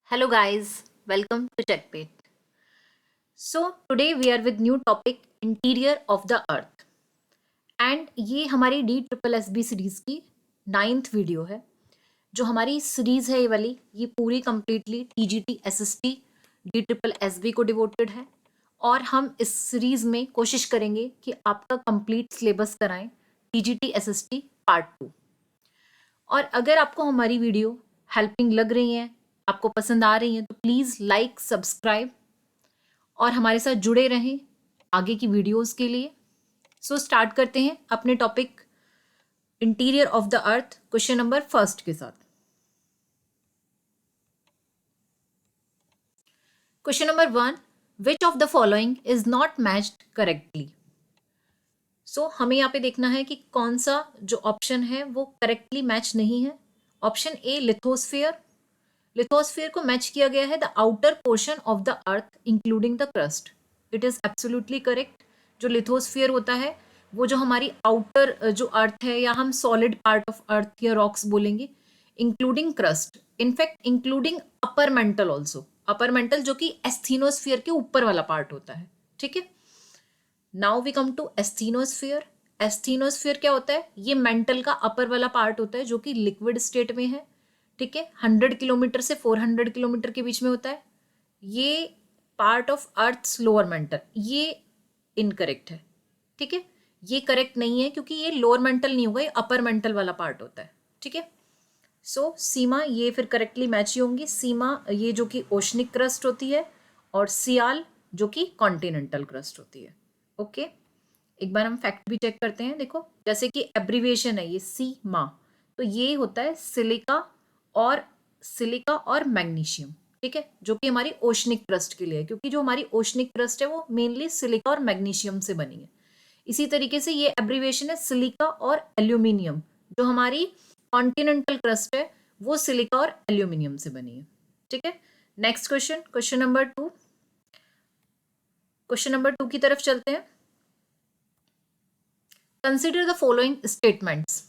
Hello guys, welcome to CheckPate. So today we are with new topic interior of the earth and ये हमारी DSSB series की 9th video है। जो हमारी series है ये पूरी कम्प्लीटली TGT SST DSSB को डिवोटेड है और हम इस सीरीज में कोशिश करेंगे कि आपका कंप्लीट सिलेबस कराएं TGT SST पार्ट 2। और अगर आपको हमारी वीडियो हेल्पिंग लग रही है, आपको पसंद आ रही है, तो प्लीज़ लाइक सब्सक्राइब और हमारे साथ जुड़े रहें आगे की वीडियोस के लिए। सो स्टार्ट करते हैं अपने topic interior of the earth question number first के साथ। Question number 1, which of the following is not matched correctly. So हमें यहाँ पे देखना है कि कौन सा जो ऑप्शन है वो करेक्टली मैच नहीं है। ऑप्शन ए लिथोस्फीयर, लिथोस्फीयर को मैच किया गया है the outer portion of the earth including the crust. It is absolutely correct. जो लिथोस्फीयर होता है वो जो हमारी आउटर जो अर्थ है या हम सॉलिड पार्ट ऑफ अर्थ या रॉक्स बोलेंगे, including crust, in fact including upper mantle also. Upper mantle जो कि एस्थीनोस्फीयर के ऊपर वाला पार्ट होता है। ठीक है, नाउ वी कम टू एस्थीनोस्फीयर। एस्थीनोस्फीयर क्या होता है? ये मेंटल का अपर वाला पार्ट होता है जो कि लिक्विड स्टेट में है। ठीक है, 100 किलोमीटर से 400 किलोमीटर के बीच में होता है। ये part of earth lower mental, ये इनकरेक्ट है। ठीक है, ये करेक्ट नहीं है क्योंकि ये लोअर मेंटल नहीं होगा, ये अपर मेंटल वाला पार्ट होता है। ठीक है, सो सीमा ये फिर करेक्टली मैच ही होंगी। सीमा ये जो कि ओशनिक क्रस्ट होती है और सियाल जो कि कॉन्टिनेंटल क्रस्ट होती है। ओके, एक बार हम फैक्ट भी चेक करते हैं। देखो, जैसे कि एब्रीविएशन है ये सीमा, तो ये होता है सिलिका और मैग्नीशियम। ठीक है, जो कि हमारी ओशनिक क्रस्ट के लिए है, क्योंकि जो हमारी ओशनिक क्रस्ट है वो मेनली सिलिका और मैग्नीशियम से बनी है। इसी तरीके से ये एब्रीविएशन है सिलिका और एल्यूमिनियम। जो हमारी कॉन्टिनेंटल क्रस्ट है वो सिलिका और एल्यूमिनियम से बनी है। ठीक है, next question, question number 2। Question number 2 की तरफ चलते हैं। Consider the following statements.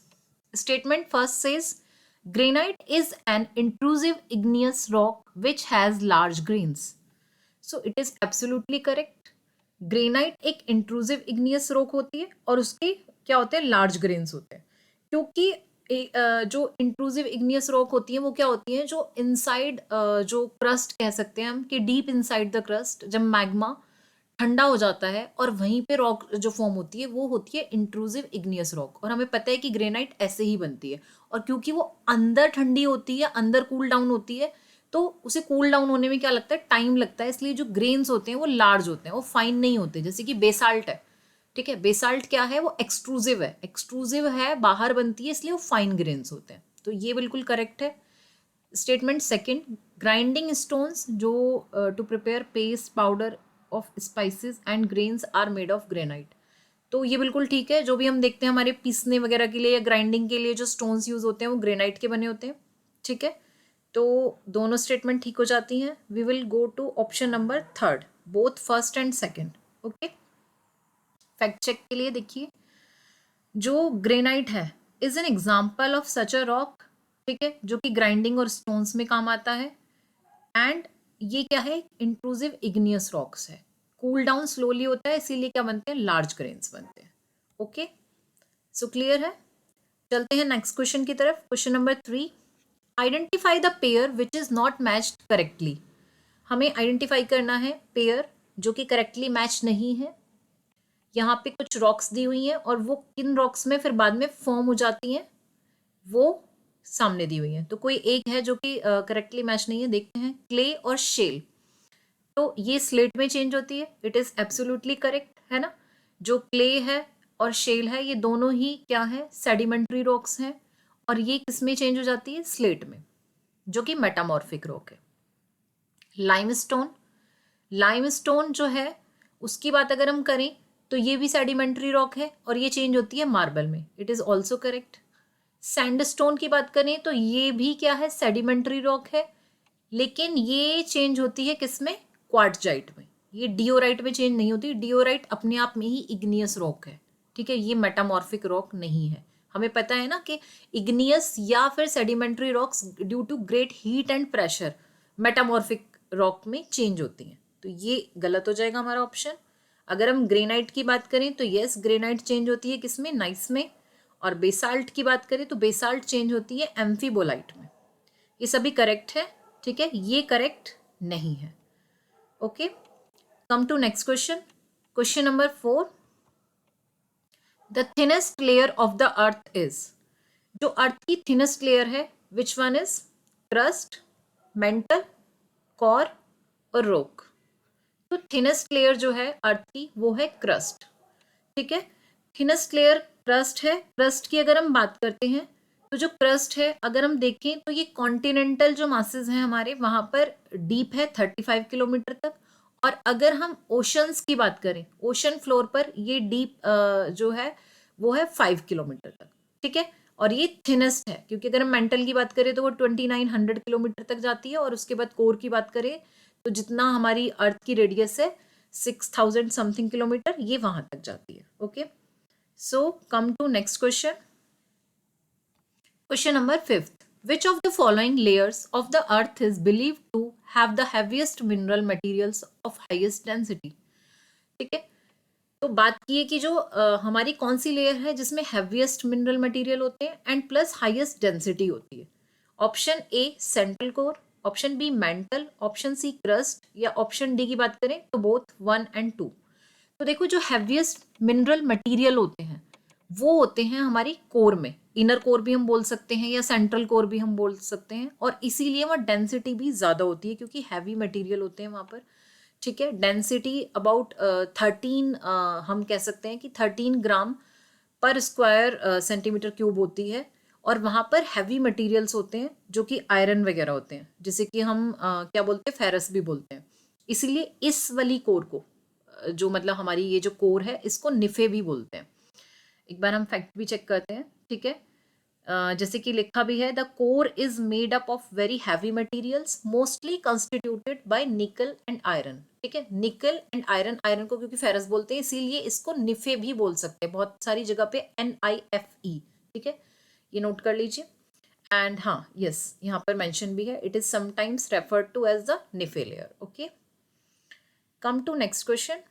Statement first says, granite is an intrusive igneous rock which has large grains. So it is absolutely correct. Granite एक इंट्रूसिव इग्नियस रॉक होती है और उसके क्या होते हैं? लार्ज ग्रेन्स होते हैं। क्योंकि जो इंट्रूसिव इग्नियस रॉक होती है वो क्या होती है? जो इनसाइड जो क्रस्ट कह सकते हैं हम कि डीप इनसाइड द क्रस्ट, जब मैग्मा ठंडा हो जाता है और वहीं पे रॉक जो फॉर्म होती है वो होती है इंट्रूसिव इग्नियस रॉक। और हमें पता है कि ग्रेनाइट ऐसे ही बनती है, और क्योंकि वो अंदर ठंडी होती है, अंदर कूल डाउन होती है, तो उसे कूल डाउन होने में क्या लगता है? टाइम लगता है। इसलिए जो ग्रेन्स होते हैं वो लार्ज होते हैं, वो फाइन नहीं होते। जैसे कि बेसाल्ट है। ठीक है, बेसाल्ट क्या है? वो एक्सट्रूसिव है, एक्सट्रूसिव है, बाहर बनती है, इसलिए वो फाइन ग्रेन्स होते हैं। तो ये बिल्कुल करेक्ट है। स्टेटमेंट सेकेंड, ग्राइंडिंग स्टोन्स जो to prepare paste powder of spices and grains are made of granite. तो ये बिल्कुल ठीक है। जो भी हम देखते हैं हमारे पीसने वगैरह के लिए या ग्राइंडिंग के लिए जो स्टोन्स यूज होते हैं वो ग्रेनाइट के बने होते हैं। ठीक है, तो दोनों स्टेटमेंट ठीक हो जाती हैं। We will go to option number 3, both first and second. Okay, fact check के लिए देखिए, जो ग्रेनाइट है is an example of such a rock. ठीक है, जो कि ग्राइंडिंग और स्टोन्स में काम आता है। एंड ये क्या है? इंट्रूसिव इग्नियस रॉक्स है, कूल डाउन स्लोली होता है, इसीलिए क्या बनते हैं? लार्ज ग्रेन्स बनते हैं। ओके, सो क्लियर है। चलते हैं नेक्स्ट क्वेश्चन की तरफ। Question number 3, identify the pair which is not matched correctly. हमें आइडेंटिफाई करना है पेयर जो कि करेक्टली मैच नहीं है। यहाँ पे कुछ रॉक्स दी हुई हैं और वो किन रॉक्स में फिर बाद में फॉर्म हो जाती हैं वो सामने दी हुई है। तो कोई एक है जो कि करेक्टली मैच नहीं है। देखते हैं, क्ले और शेल। तो ये स्लेट में चेंज होती है, इट इज एब्सोल्युटली करेक्ट है ना। जो क्ले है और शेल है ये दोनों ही क्या है? सेडिमेंट्री रॉक्स हैं। और ये किस में चेंज हो जाती है? स्लेट में, जो कि मेटामॉर्फिक रॉक है। लाइमस्टोन, लाइमस्टोन जो है उसकी बात अगर हम करें तो ये भी सेडिमेंट्री रॉक है और ये चेंज होती है मार्बल में। It is also correct. Sandstone की बात करें तो ये भी क्या है? सेडिमेंट्री रॉक है, लेकिन ये चेंज होती है किसमें? क्वार्टजाइट में। ये डियोराइट में चेंज नहीं होती। डियोराइट अपने आप में ही इग्नियस रॉक है। ठीक है, ये मेटामॉर्फिक रॉक नहीं है। हमें पता है ना कि इग्नियस या फिर sedimentary rocks due to great heat and pressure metamorphic rock में चेंज होती हैं। तो ये गलत हो जाएगा हमारा ऑप्शन। अगर हम ग्रेनाइट की बात करें तो यस, ग्रेनाइट चेंज होती है किसमें, नाइस में। और बेसाल्ट की बात करें तो बेसाल्ट चेंज होती है एम्फीबोलाइट में। ये सभी करेक्ट है, ठीक है, ये करेक्ट नहीं है। Okay, come to next question. Question number 4, the thinnest layer of the earth is. जो अर्थ की थिनेस्ट लेयर है, which one is, crust, mantle, core और रॉक। तो थिनेस्ट लेयर जो है अर्थ की वो है क्रस्ट, ठीक है। थिनेस्ट लेयर क्रस्ट है। क्रस्ट की अगर हम बात करते हैं तो जो क्रस्ट है अगर हम देखें तो ये कॉन्टिनेंटल जो मासेस हैं हमारे वहां पर डीप है 35 किलोमीटर तक। और अगर हम ओशंस की बात करें, ओशन फ्लोर पर ये डीप जो है वो है 5 किलोमीटर तक, ठीक है। और ये थिनेस्ट है, क्योंकि अगर हम मेंटल की बात करें तो वो 2900 किलोमीटर तक जाती है। और उसके बाद कोर की बात करें तो जितना हमारी अर्थ की रेडियस है 6000 समथिंग किलोमीटर, ये वहां तक जाती है। Okay, so come to next question. Question number 5, which of the following layers of the earth is believed to have the heaviest mineral materials of highest density? ठीक है, तो बात की है कि जो हमारी कौन सी लेयर है जिसमें हैवीएस्ट मिनरल मटेरियल होते हैं एंड प्लस हाईएस्ट डेंसिटी होती है। Option A central core, option B mantle, option C crust, या ऑप्शन डी की बात करें तो बोथ 1 एंड 2। तो देखो, जो हैवीएस्ट मिनरल मटेरियल होते हैं वो होते हैं हमारी कोर में। इनर कोर भी हम बोल सकते हैं या सेंट्रल कोर भी हम बोल सकते हैं। और इसीलिए वहाँ डेंसिटी भी ज़्यादा होती है क्योंकि हैवी मटेरियल होते हैं वहाँ पर, ठीक है। डेंसिटी अबाउट 13, हम कह सकते हैं कि 13 ग्राम पर स्क्वायर सेंटीमीटर क्यूब होती है। और वहाँ पर हैवी मटेरियल्स होते हैं जो कि आयरन वगैरह होते हैं, जिसे कि हम क्या बोलते हैं, फेरस भी बोलते हैं। इसीलिए इस वाली कोर को जो मतलब हमारी ये जो कोर है इसको निफे भी बोलते हैं। एक बार हम फैक्ट भी चेक करते हैं, ठीक है। जैसे कि लिखा भी है, the core is made up of very heavy materials mostly constituted by nickel and iron, ठीक है। निकल एंड आयरन, आयरन को क्योंकि फेरस बोलते हैं इसीलिए इसको निफे भी बोल सकते हैं, बहुत सारी जगह पे NIFE, ठीक है, ये नोट कर लीजिए। एंड हाँ, यस, यहाँ पर मेंशन भी है, it is sometimes referred to as the NiFe layer. Okay, come to next question.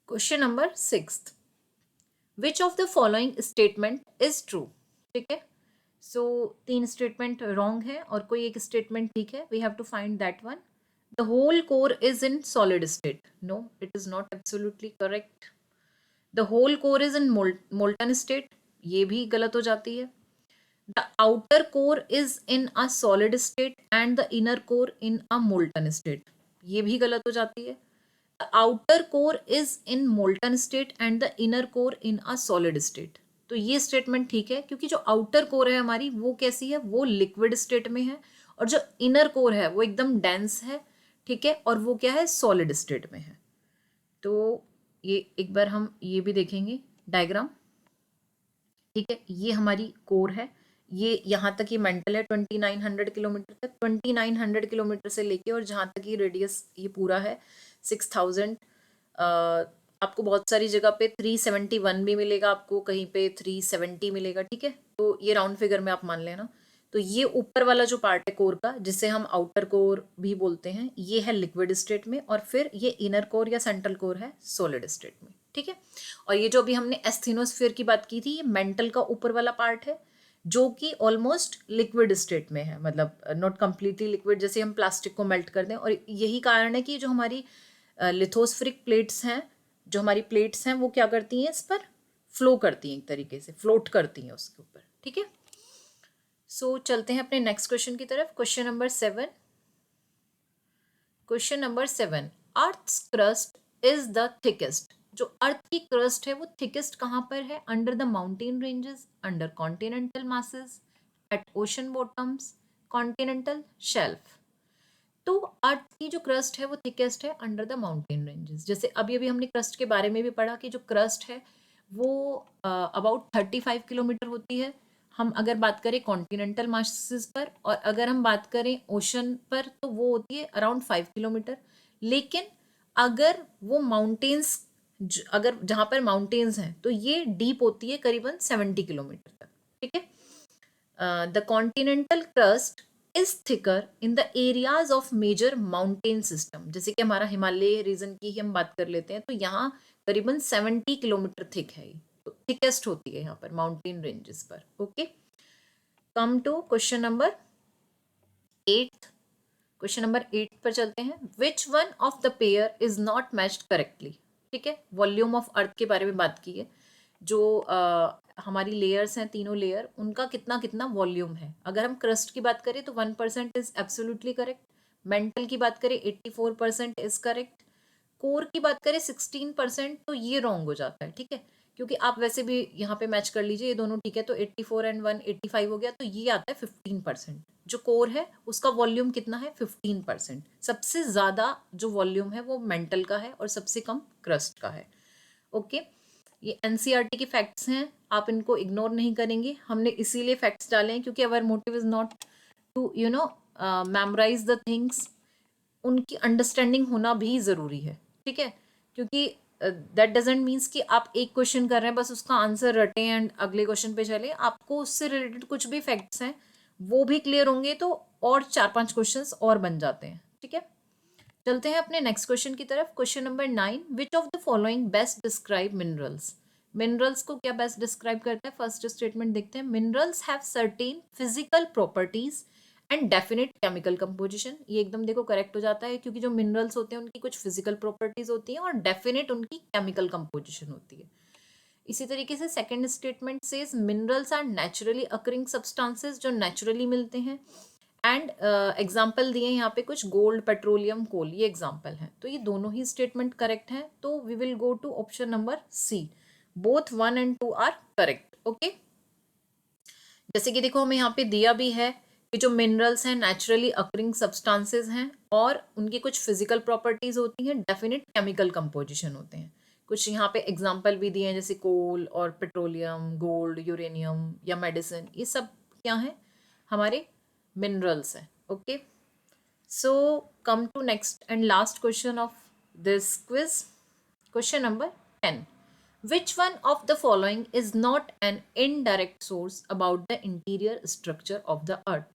Question number 6, which of the following statement is true, ठीक है। सो 3 स्टेटमेंट रॉन्ग है और कोई एक स्टेटमेंट ठीक है। We have to find that one. The whole core is in solid state, no it is not absolutely correct. The whole core is in molten state, ये भी गलत हो जाती है। The outer core is in a solid state and the inner core in a molten state, ये भी गलत हो जाती है। The outer core is in molten state and the inner core in a solid state। तो ये statement ठीक है क्योंकि जो आउटर कोर है हमारी वो कैसी है, वो लिक्विड स्टेट में है। और जो इनर कोर है वो एकदम डेंस है, ठीक है, और वो क्या है, सॉलिड स्टेट में है। तो ये एक बार हम ये भी देखेंगे डायग्राम, ठीक है। ये हमारी कोर है, ये यहाँ तक ये मेंटल है 2900 किलोमीटर तक, 2900 किलोमीटर से लेके और जहाँ तक ये रेडियस ये पूरा है 6000। आपको बहुत सारी जगह पे 371 भी मिलेगा, आपको कहीं पे 370 मिलेगा, ठीक है। तो ये राउंड फिगर में आप मान लेना। तो ये ऊपर वाला जो पार्ट है कोर का, जिसे हम आउटर कोर भी बोलते हैं, ये है लिक्विड स्टेट में। और फिर ये इनर कोर या सेंट्रल कोर है सॉलिड स्टेट में, ठीक है। और ये जो अभी हमने एस्थेनोस्फीयर की बात की थी, ये मेंटल का ऊपर वाला पार्ट है जो कि ऑलमोस्ट लिक्विड स्टेट में है, मतलब नॉट कम्प्लीटली लिक्विड, जैसे हम प्लास्टिक को मेल्ट कर दें। और यही कारण है कि जो हमारी लिथोस्फेरिक प्लेट्स हैं, जो हमारी प्लेट्स हैं वो क्या करती हैं, इस पर फ्लो करती हैं, एक तरीके से फ्लोट करती हैं उसके ऊपर, ठीक है। सो चलते हैं अपने नेक्स्ट क्वेश्चन की तरफ। Question number 7, question number 7, earth's crust is the thickest. जो अर्थ की क्रस्ट है वो थिकेस्ट कहाँ पर है, under the mountain ranges, under continental masses, at ocean bottoms, continental shelf. तो अर्थ की जो क्रस्ट है वो थिकेस्ट है अंडर द माउंटेन रेंजेस। जैसे अभी अभी हमने क्रस्ट के बारे में भी पढ़ा कि जो क्रस्ट है वो अबाउट 35 किलोमीटर होती है, हम अगर बात करें कॉन्टिनेंटल मासेस पर। और अगर हम बात करें ओशन पर तो वो होती है अराउंड 5 किलोमीटर। लेकिन अगर वो माउंटेन्स, अगर जहाँ पर माउंटेन्स हैं तो ये डीप होती है करीबन 70 किलोमीटर तक, ठीक है। The continental crust is thicker in the areas of major mountain system. जैसे कि हमारा हिमालय रीजन की ही हम बात कर लेते हैं, तो यहाँ करीबन 70 किलोमीटर थिक है, तो थिकेस्ट होती है यहाँ पर माउंटेन रेंजेस पर। Okay, come to question number 8। Question number 8 पर चलते हैं। Which one of the pair is not matched correctly. ठीक है, वॉल्यूम ऑफ अर्थ के बारे में बात की है। जो हमारी लेयर्स हैं, तीनों लेयर, उनका कितना कितना वॉल्यूम है। अगर हम क्रस्ट की बात करें तो 1% इज एब्सोल्युटली करेक्ट। मेंटल की बात करें 84% इज करेक्ट। कोर की बात करें 16%, तो ये रॉन्ग हो जाता है। ठीक है, क्योंकि आप वैसे भी यहाँ पे मैच कर लीजिए, ये दोनों ठीक है, तो 84 एंड 1 85 हो गया, तो ये आता है 15%। जो कोर है उसका वॉल्यूम कितना है, 15%। सबसे ज़्यादा जो वॉल्यूम है वो मेंटल का है और सबसे कम क्रस्ट का है। ओके, ये एनसीईआरटी के फैक्ट्स हैं, आप इनको इग्नोर नहीं करेंगे। हमने इसीलिए फैक्ट्स डाले हैं क्योंकि our motive is not to memorize the things, उनकी अंडरस्टैंडिंग होना भी ज़रूरी है। ठीक है, क्योंकि दैट डजेंट मीन्स कि आप एक क्वेश्चन कर रहे हैं बस उसका आंसर रटें एंड अगले क्वेश्चन पे चले। आपको उससे रिलेटेड कुछ भी फैक्ट्स हैं वो भी क्लियर होंगे, तो और 4-5 क्वेश्चंस और बन जाते हैं। ठीक है, चलते हैं अपने नेक्स्ट क्वेश्चन की तरफ। Question number 9, which of the following best describe minerals. Minerals को क्या बेस्ट डिस्क्राइब करता है, फर्स्ट स्टेटमेंट देखते हैं। Minerals have certain physical properties and definite chemical composition. ये एकदम देखो करेक्ट हो जाता है, क्योंकि जो मिनरल्स होते हैं उनकी कुछ फिजिकल प्रॉपर्टीज होती हैं और डेफिनेट उनकी केमिकल कंपोजिशन होती है। इसी तरीके से second statement says minerals are naturally occurring substances, जो नेचुरली मिलते हैं। एंड एग्जाम्पल दिए यहाँ पे कुछ, गोल्ड, पेट्रोलियम, कोल, ये एग्जाम्पल हैं। तो ये दोनों ही स्टेटमेंट करेक्ट हैं, तो we will go to option number C. Both 1 and 2 are correct. Okay, जैसे कि देखो हमें यहाँ पे दिया भी है कि जो मिनरल्स हैं नेचुरली अकरिंग सब्सटेंसेस हैं और उनकी कुछ फिजिकल प्रॉपर्टीज होती हैं, डेफिनेट केमिकल कंपोजिशन होते हैं। कुछ यहाँ पे एग्जाम्पल भी दिए हैं, जैसे कोल और पेट्रोलियम, गोल्ड, यूरेनियम या मेडिसिन, ये सब क्या है, हमारे मिनरल्स हैं। Okay, so come to next and last question of this quiz. Question number 10, which one of the following is not an indirect source about the interior structure of the earth।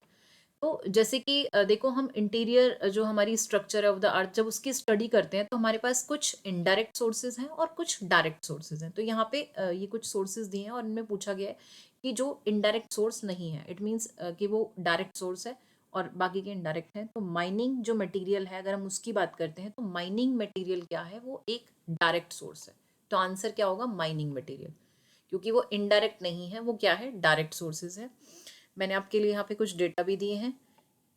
तो जैसे कि देखो हम interior जो हमारी structure of the अर्थ जब उसकी study करते हैं तो हमारे पास कुछ इनडायरेक्ट सोर्सेज हैं और कुछ डायरेक्ट सोर्सेज हैं। तो यहाँ पे ये कुछ सोर्सेज दिए हैं और इनमें पूछा गया है कि जो इनडायरेक्ट सोर्स नहीं है, इट मीन्स कि वो डायरेक्ट सोर्स है और बाकी के इनडायरेक्ट हैं। तो माइनिंग जो मटेरियल है, अगर हम उसकी बात करते हैं तो माइनिंग मटेरियल क्या है, वो एक डायरेक्ट सोर्स है। तो आंसर क्या होगा, माइनिंग मटेरियल, क्योंकि वो इनडायरेक्ट नहीं है, वो क्या है, डायरेक्ट सोर्सेज है। मैंने आपके लिए यहाँ पे कुछ डेटा भी दिए हैं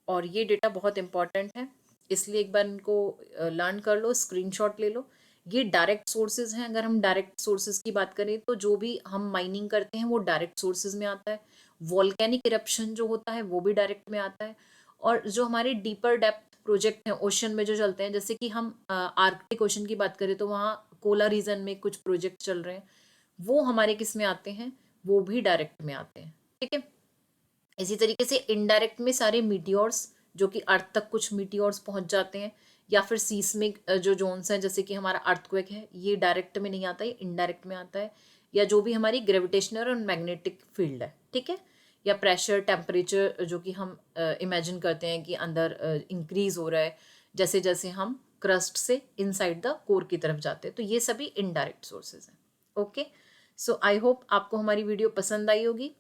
और ये डेटा बहुत इंपॉर्टेंट है, इसलिए एक बार इनको लर्न कर लो, स्क्रीनशॉट ले लो। ये डायरेक्ट सोर्सेज हैं। अगर हम डायरेक्ट सोर्सेज की बात करें तो जो भी हम माइनिंग करते हैं वो डायरेक्ट सोर्सेज में आता है। वॉल्केनिक इरप्शन जो होता है वो भी डायरेक्ट में आता है। और जो हमारे डीपर डेप्थ प्रोजेक्ट हैं ओशन में जो चलते हैं, जैसे कि हम आर्कटिक ओशन की बात करें तो वहाँ कोला रीजन में कुछ प्रोजेक्ट चल रहे हैं, वो हमारे किस में आते हैं, वो भी डायरेक्ट में आते हैं। ठीक है, इसी तरीके से इनडायरेक्ट में सारे मीटियोर्स, जो कि अर्थ तक कुछ मीटियोर्स पहुंच जाते हैं, या फिर सीस्मिक जो जोन्स हैं, जैसे कि हमारा अर्थक्वेक है, ये डायरेक्ट में नहीं आता है, इनडायरेक्ट में आता है। या जो भी हमारी ग्रेविटेशनल और मैग्नेटिक फील्ड है, ठीक है, या प्रेशर, टेम्परेचर जो कि हम इमेजिन करते हैं कि अंदर इंक्रीज हो रहा है जैसे जैसे हम क्रस्ट से इनसाइड द कोर की तरफ जाते हैं, तो ये सभी इनडायरेक्ट सोर्सेज हैं। ओके, सो आई होप आपको हमारी वीडियो पसंद आई होगी।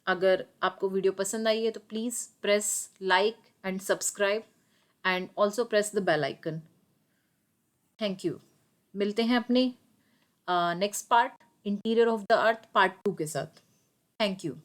अगर आपको वीडियो पसंद आई है तो please press like and subscribe and also press the bell icon. Thank you. मिलते हैं अपने next part, interior of the earth part 2 के साथ। Thank you.